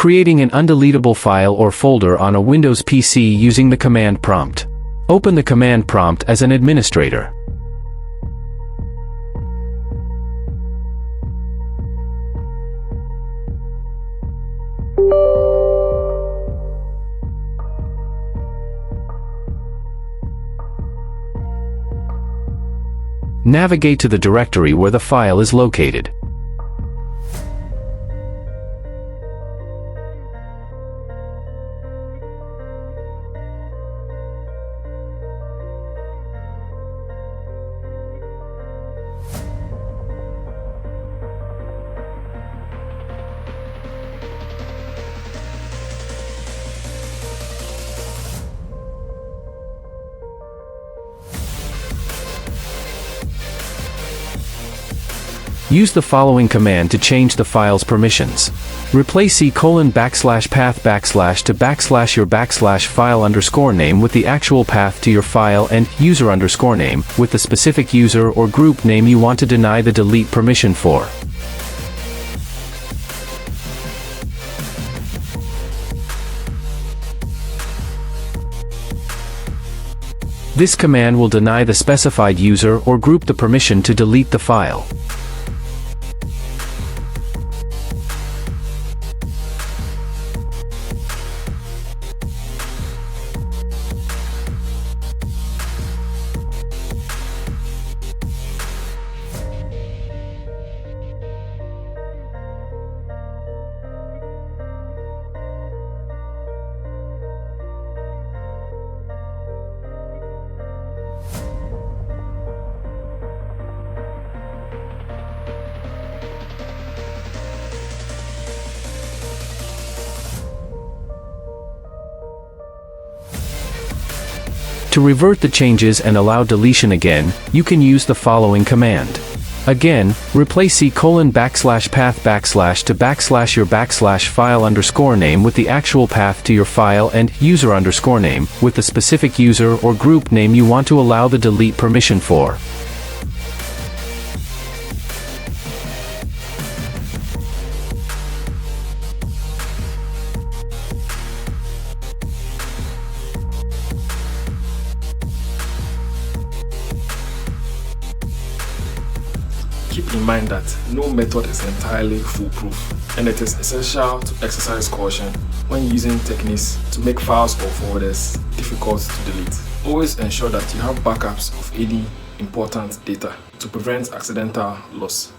Creating an undeletable file or folder on a Windows PC using the command prompt. Open the command prompt as an administrator. Navigate to the directory where the file is located. Use the following command to change the file's permissions. Replace c:\path/ to / your / file _ name with the actual path to your file and user _ name with the specific user or group name you want to deny the delete permission for. This command will deny the specified user or group the permission to delete the file. To revert the changes and allow deletion again, you can use the following command. Again, replace c:\path/ to / your / file _ name with the actual path to your file and user _ name with the specific user or group name you want to allow the delete permission for. Keep in mind that no method is entirely foolproof, and it is essential to exercise caution when using techniques to make files or folders difficult to delete. Always ensure that you have backups of any important data to prevent accidental loss.